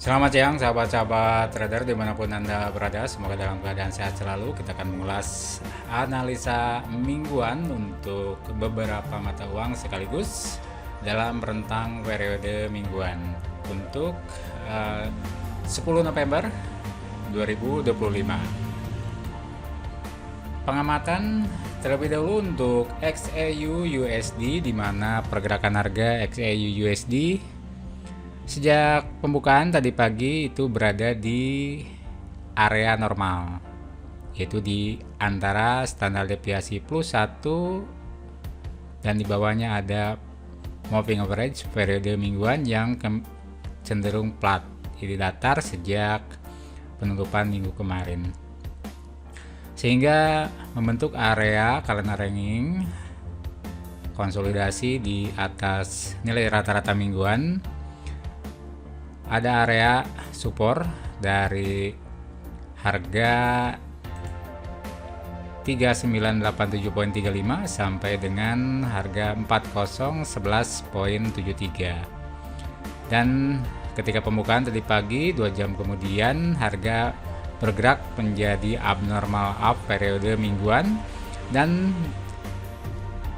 Selamat siang sahabat-sahabat trader dimanapun Anda berada, semoga dalam keadaan sehat selalu. Kita akan mengulas analisa mingguan untuk beberapa mata uang sekaligus dalam rentang periode mingguan untuk 10 November 2025. Pengamatan terlebih dahulu untuk XAU USD, di mana pergerakan harga XAU USD sejak pembukaan tadi pagi itu berada di area normal, yaitu di antara standar deviasi plus 1 dan di bawahnya ada moving average periode mingguan yang cenderung flat, jadi datar sejak penutupan minggu kemarin, sehingga membentuk area calendar ranging konsolidasi di atas nilai rata-rata mingguan. Ada area support dari harga 3987.35 sampai dengan harga 4011.73, dan ketika pembukaan tadi pagi 2 jam kemudian harga bergerak menjadi abnormal up periode mingguan, dan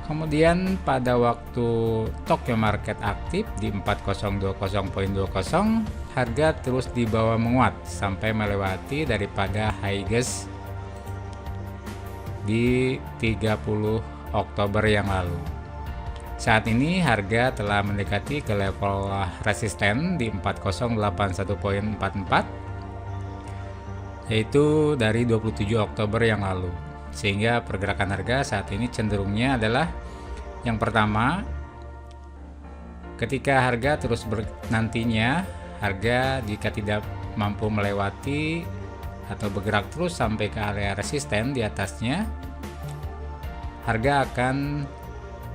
kemudian pada waktu Tokyo Market aktif di 4020.20, harga terus dibawa menguat sampai melewati daripada high gas di 30 Oktober yang lalu. Saat ini harga telah mendekati ke level resisten di 4081.44, yaitu dari 27 Oktober yang lalu. Sehingga pergerakan harga saat ini cenderungnya adalah yang pertama, ketika harga terus nantinya harga jika tidak mampu melewati atau bergerak terus sampai ke area resisten di atasnya, harga akan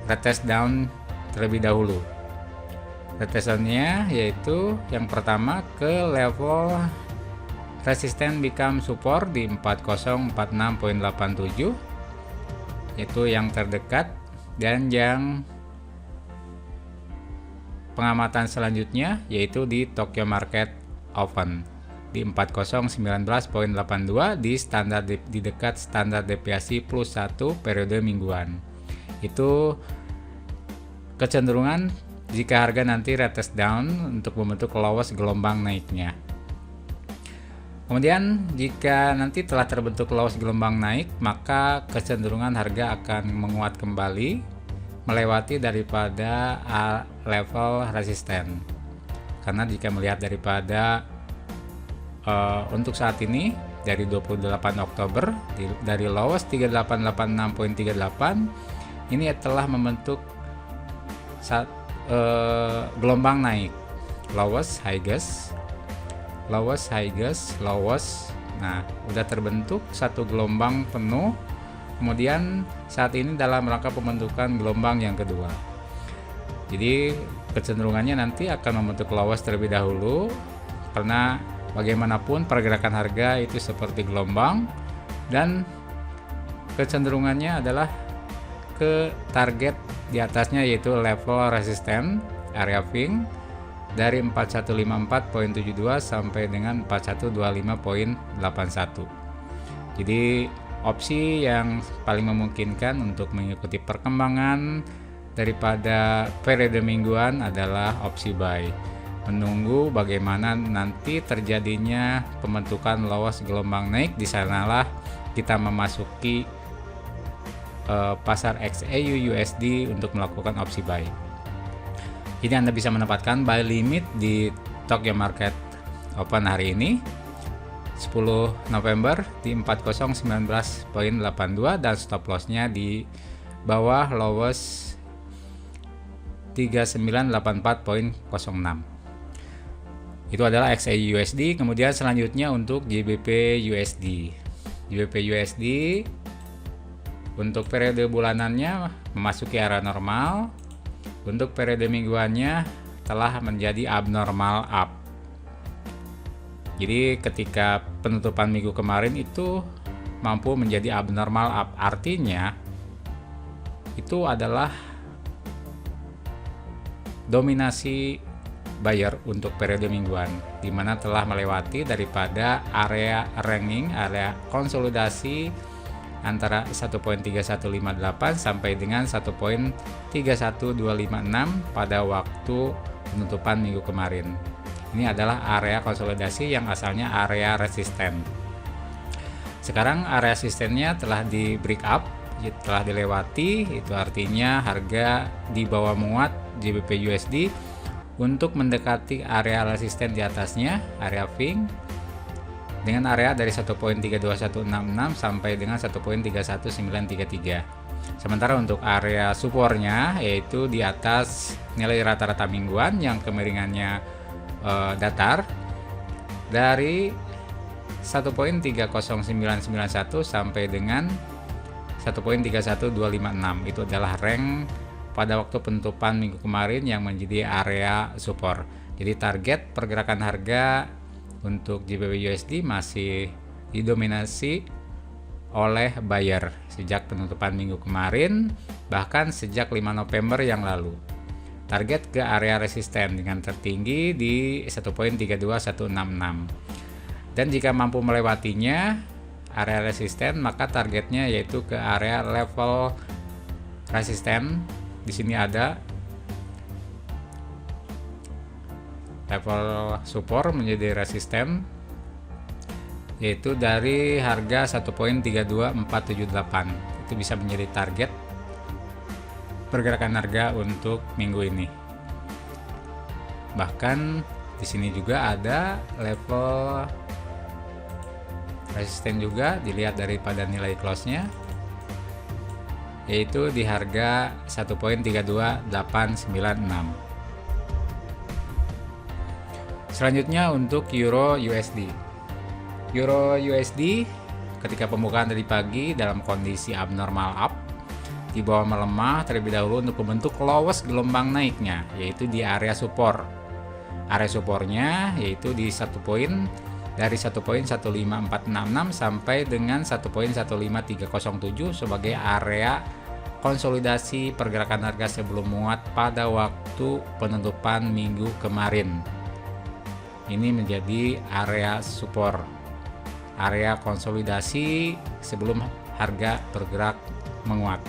retest down terlebih dahulu. Retestnya yaitu yang pertama ke level resisten become support di 4046.87, yaitu yang terdekat, dan yang pengamatan selanjutnya yaitu di Tokyo Market Open di 4019.82 di standar di dekat standar deviasi plus 1 periode mingguan. Itu kecenderungan jika harga nanti retest down untuk membentuk lows gelombang naiknya. Kemudian jika nanti telah terbentuk lows gelombang naik, maka kecenderungan harga akan menguat kembali melewati daripada level resisten. Karena jika melihat daripada untuk saat ini dari 28 Oktober dari lows 3886.38 ini telah membentuk gelombang naik, lowest high gas, lowest. Nah, udah terbentuk satu gelombang penuh. Kemudian saat ini dalam rangka pembentukan gelombang yang kedua. Jadi kecenderungannya nanti akan membentuk lowest terlebih dahulu, karena bagaimanapun pergerakan harga itu seperti gelombang, dan kecenderungannya adalah ke target di atasnya yaitu level resisten area pink dari 4154.72 sampai dengan 4125.81. Jadi opsi yang paling memungkinkan untuk mengikuti perkembangan daripada periode mingguan adalah opsi buy. Menunggu bagaimana nanti terjadinya pembentukan lows gelombang naik, di sanalah kita memasuki pasar XAU USD untuk melakukan opsi buy. Jadi Anda bisa menempatkan buy limit di Tokyo Market Open hari ini 10 November di 4019.82 dan stop lossnya di bawah lowest 3984.06. Itu adalah XAU USD. Kemudian selanjutnya untuk GBP USD. GBP USD untuk periode bulanannya memasuki area normal. Untuk periode mingguannya telah menjadi abnormal up. Jadi ketika penutupan minggu kemarin itu mampu menjadi abnormal up, artinya itu adalah dominasi buyer untuk periode mingguan. di mana telah melewati daripada area ranking, area konsolidasi antara 1.3158 sampai dengan 1.31256 pada waktu penutupan minggu kemarin. Ini adalah area konsolidasi yang asalnya area resisten. Sekarang area resistennya telah di break up, telah dilewati, itu artinya harga di bawah menguat GBP USD untuk mendekati area resisten di atasnya, area Fing, dengan area dari 1.32166 sampai dengan 1.31933. Sementara untuk area supportnya yaitu di atas nilai rata-rata mingguan yang kemiringannya datar dari 1.30991 sampai dengan 1.31256. Itu adalah rank pada waktu penutupan minggu kemarin yang menjadi area support. Jadi target pergerakan harga untuk GBP USD masih didominasi oleh buyer sejak penutupan minggu kemarin, bahkan sejak 5 November yang lalu. Target ke area resisten dengan tertinggi di 1.32166. Dan jika mampu melewatinya area resisten, maka targetnya yaitu ke area level resisten. Di sini ada level support menjadi resisten, yaitu dari harga 1.32478. Itu bisa menjadi target pergerakan harga untuk minggu ini. Bahkan di sini juga ada level resisten juga, dilihat daripada nilai close-nya, yaitu di harga 1.32896. Selanjutnya untuk Euro USD. Euro USD ketika pembukaan dari pagi dalam kondisi abnormal up, di bawah melemah terlebih dahulu untuk membentuk lowest gelombang naiknya, yaitu di area support. Area supportnya yaitu di 1 poin dari 1.15466 sampai dengan 1.15307 sebagai area konsolidasi pergerakan harga sebelum menguat pada waktu penutupan minggu kemarin. Ini menjadi area support, area konsolidasi sebelum harga bergerak menguat.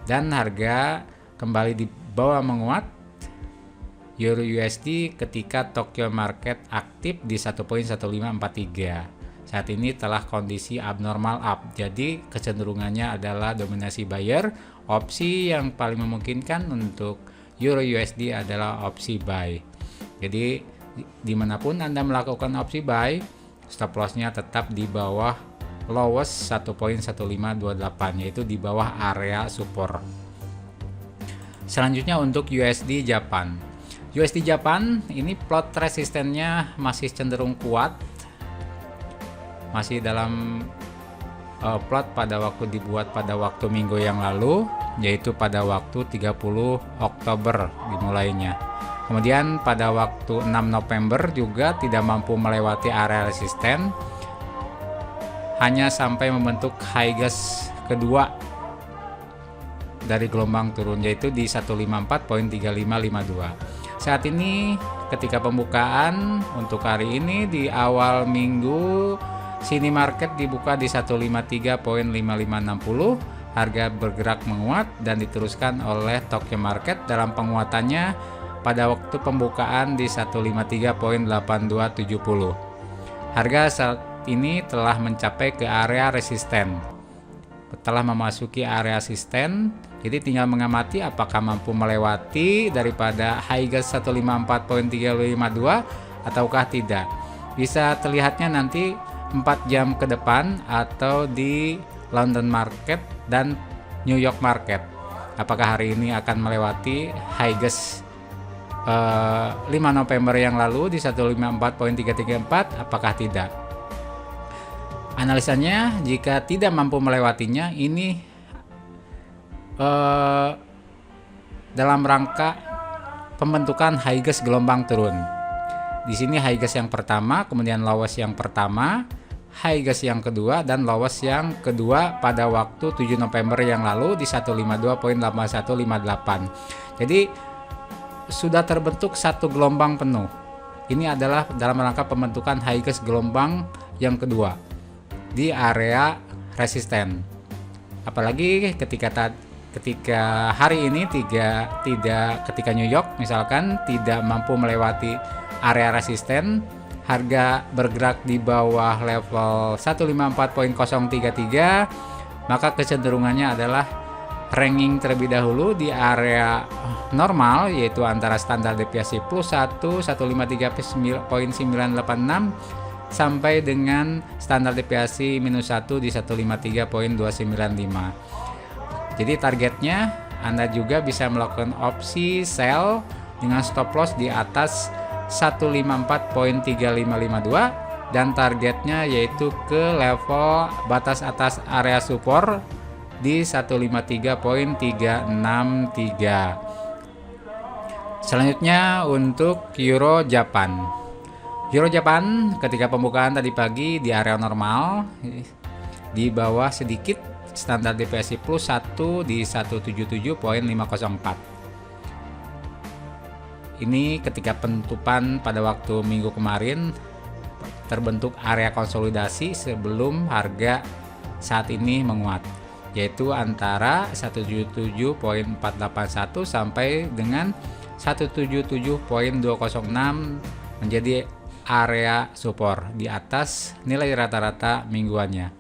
Dan harga kembali di bawah menguat Euro USD ketika Tokyo Market aktif di 1.1543. Saat ini telah kondisi abnormal up, jadi kecenderungannya adalah dominasi buyer. Opsi yang paling memungkinkan untuk Euro USD adalah opsi buy. Jadi dimanapun Anda melakukan opsi buy, stop loss-nya tetap di bawah lowest 1.1528, yaitu di bawah area support. Selanjutnya untuk USD Japan. USD Japan ini plot resistennya masih cenderung kuat, masih dalam plot pada waktu dibuat pada waktu minggu yang lalu, yaitu pada waktu 30 Oktober dimulainya. Kemudian pada waktu 6 November juga tidak mampu melewati area resisten, hanya sampai membentuk high gas kedua dari gelombang turun, yaitu di 154.3552. Saat ini ketika pembukaan untuk hari ini di awal minggu, Sini Market dibuka di 153.5560, harga bergerak menguat dan diteruskan oleh Tokyo Market dalam penguatannya pada waktu pembukaan di 153.8270. Harga saat ini telah mencapai ke area resisten, telah memasuki area resisten, jadi tinggal mengamati apakah mampu melewati daripada high gas 154.352 ataukah tidak. Bisa terlihatnya nanti 4 jam ke depan atau di London Market dan New York Market. Apakah hari ini akan melewati high gas 5 November yang lalu di 154.334, apakah tidak? Analisanya, jika tidak mampu melewatinya, ini dalam rangka pembentukan high gas gelombang turun. Di sini high gas yang pertama, kemudian lowest yang pertama, high gas yang kedua, dan lowest yang kedua pada waktu 7 November yang lalu di 152.8158. Jadi sudah terbentuk satu gelombang penuh. ini adalah dalam rangka pembentukan highest gelombang yang kedua di area resisten. Apalagi ketika hari ini ketika New York misalkan tidak mampu melewati area resisten, harga bergerak di bawah level 154.033, maka kecenderungannya adalah ranking terlebih dahulu di area normal, yaitu antara standar deviasi plus 1 153.986 sampai dengan standar deviasi minus 1 di 153.295. Jadi targetnya Anda juga bisa melakukan opsi sell dengan stop loss di atas 154.3552 dan targetnya yaitu ke level batas atas area support di 153.363. Selanjutnya untuk Euro Japan. Euro Japan ketika pembukaan tadi pagi di area normal, di bawah sedikit standar deviasi plus 1 di 177.504. Ini ketika penutupan pada waktu minggu kemarin terbentuk area konsolidasi sebelum harga saat ini menguat, yaitu antara 177.481 sampai dengan 177.206 menjadi area support di atas nilai rata-rata mingguannya.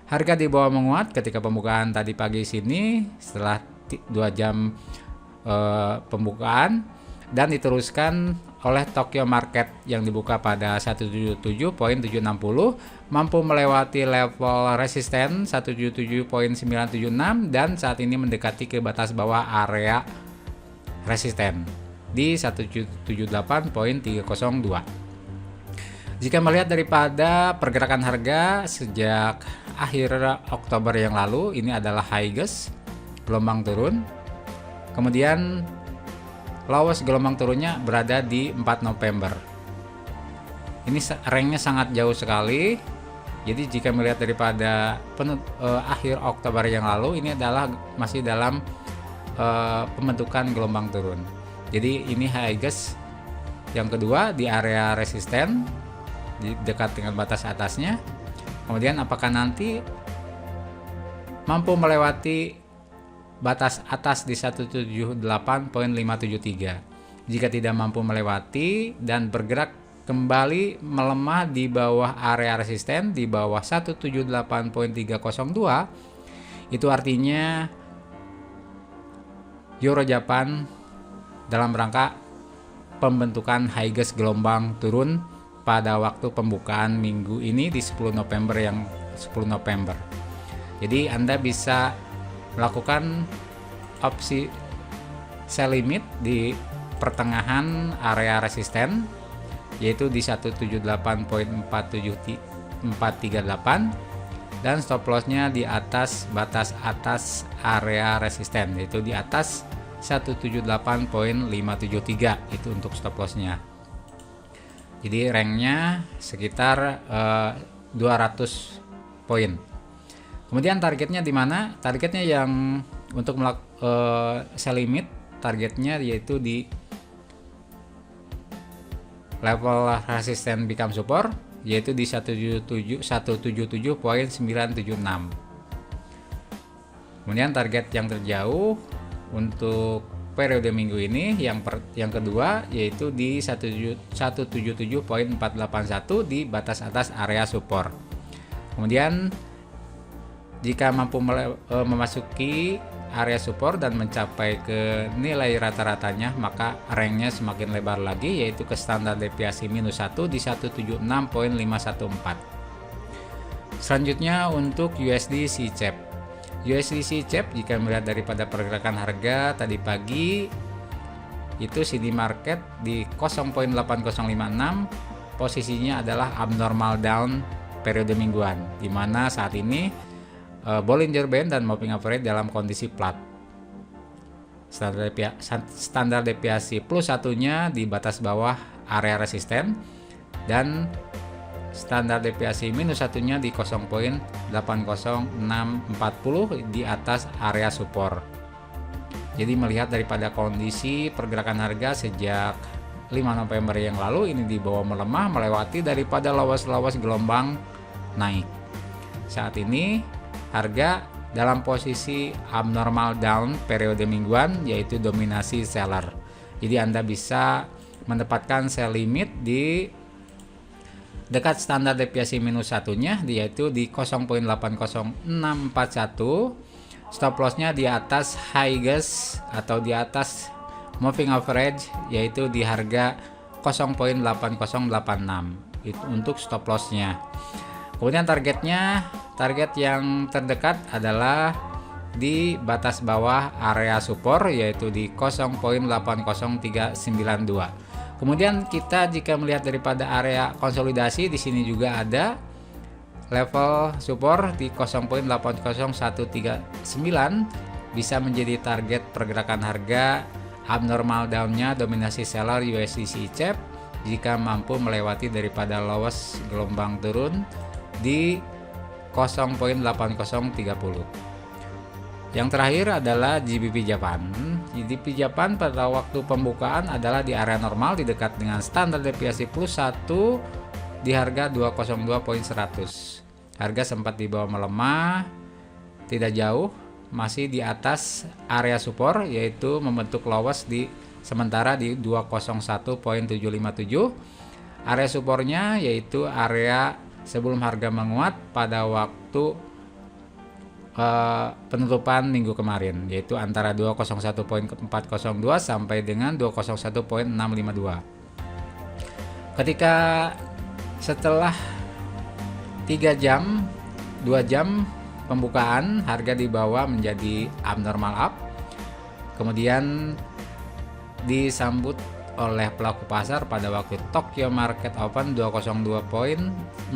Harga di bawah menguat ketika pembukaan tadi pagi sini setelah 2 jam pembukaan dan diteruskan oleh Tokyo Market yang dibuka pada 177.760, mampu melewati level resisten 177.976 dan saat ini mendekati ke batas bawah area resisten di 178.302. Jika melihat daripada pergerakan harga sejak akhir Oktober yang lalu, ini adalah highest gelombang turun, kemudian lowest gelombang turunnya berada di 4 November. Ini ranknya sangat jauh sekali. Jadi jika melihat daripada akhir Oktober yang lalu, ini adalah masih dalam pembentukan gelombang turun. Jadi ini highest yang kedua di area resisten di dekat dengan batas atasnya. Kemudian apakah nanti mampu melewati batas atas di 178.573. Jika tidak mampu melewati dan bergerak kembali melemah di bawah area resisten di bawah 178.302, itu artinya Euro Japan dalam rangka pembentukan highest gelombang turun pada waktu pembukaan minggu ini di 10 November. Jadi Anda bisa melakukan opsi sell limit di pertengahan area resisten yaitu di 178.438 dan stop lossnya di atas batas atas area resisten yaitu di atas 178.573. Itu untuk stop lossnya. Jadi ranknya sekitar 200 poin. Kemudian targetnya di mana? Targetnya yang untuk sell limit targetnya yaitu di level resisten become support yaitu di 177.976. Kemudian target yang terjauh untuk periode minggu ini yang kedua yaitu di 177.481 di batas atas area support. Kemudian jika mampu memasuki area support dan mencapai ke nilai rata-ratanya, maka ranknya semakin lebar lagi yaitu ke standar deviasi minus 1 di 176.514. Selanjutnya untuk USD C-CHF. USD C-CHF jika melihat daripada pergerakan harga tadi pagi itu CD market di 0.8056 posisinya adalah abnormal down periode mingguan, di mana saat ini Bollinger Band dan Moving Average dalam kondisi flat. Standar deviasi plus satunya di batas bawah area resisten dan standar deviasi minus satunya di 0.80640 di atas area support. Jadi melihat daripada kondisi pergerakan harga sejak 5 November yang lalu ini dibawa melemah melewati daripada lawas-lawas gelombang naik. Saat ini harga dalam posisi abnormal down periode mingguan, yaitu dominasi seller. Jadi Anda bisa mendapatkan sell limit di dekat standar deviasi minus satunya, yaitu di 0.80641. Stop lossnya di atas high gas atau di atas moving average, yaitu di harga 0.8086. Itu untuk stop lossnya. Kemudian target yang terdekat adalah di batas bawah area support, yaitu di 0.80392. Kemudian kita jika melihat daripada area konsolidasi, di sini juga ada level support di 0.80139 bisa menjadi target pergerakan harga abnormal down-nya dominasi seller USDC CHF jika mampu melewati daripada lows gelombang turun di 0.8030. Yang terakhir adalah GBP Japan. GBP Japan pada waktu pembukaan adalah di area normal di dekat dengan standar deviasi plus 1 di harga 202.100. Harga sempat dibawa melemah tidak jauh, masih di atas area support, yaitu membentuk lows di sementara di 201.757. Area supportnya yaitu area sebelum harga menguat pada waktu penutupan minggu kemarin, yaitu antara 201.402 sampai dengan 201.652. Ketika setelah 2 jam pembukaan, harga dibawa menjadi abnormal up, kemudian disambut oleh pelaku pasar pada waktu Tokyo Market Open 202.1470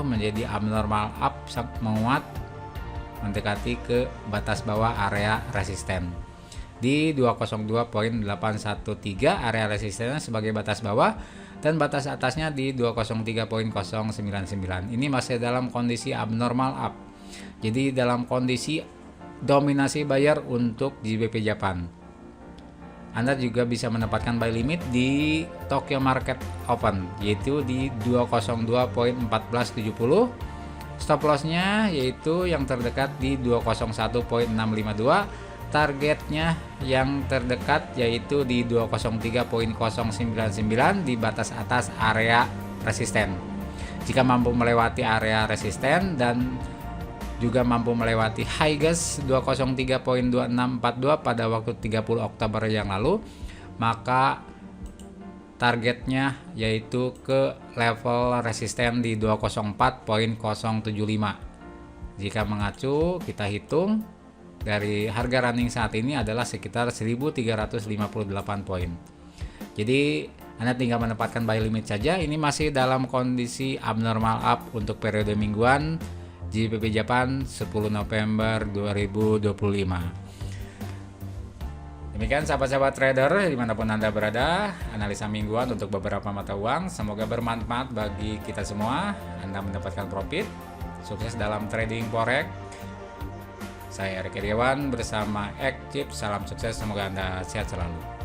menjadi abnormal up menguat mendekati ke batas bawah area resisten di 202.813. Area resistennya sebagai batas bawah dan batas atasnya di 203.099. Ini masih dalam kondisi abnormal up. Jadi dalam kondisi dominasi buyer untuk GBP Japan. Anda juga bisa mendapatkan buy limit di Tokyo Market Open, yaitu di 202.1470. Stop lossnya yaitu yang terdekat di 201.652. Targetnya yang terdekat yaitu di 203.099 di batas atas area resisten. Jika mampu melewati area resisten dan juga mampu melewati high gas 203.2642 pada waktu 30 Oktober yang lalu, maka targetnya yaitu ke level resisten di 204.075. Jika mengacu, kita hitung dari harga running saat ini adalah sekitar 1358 poin. Jadi Anda tinggal menempatkan buy limit saja. Ini masih dalam kondisi abnormal up untuk periode mingguan GBP Japan 10 November 2025. Demikian sahabat-sahabat trader dimanapun Anda berada, analisa mingguan untuk beberapa mata uang. Semoga bermanfaat bagi kita semua. Anda mendapatkan profit, sukses dalam trading forex. Saya Erik Iriawan bersama Ekchip. Salam sukses, semoga Anda sehat selalu.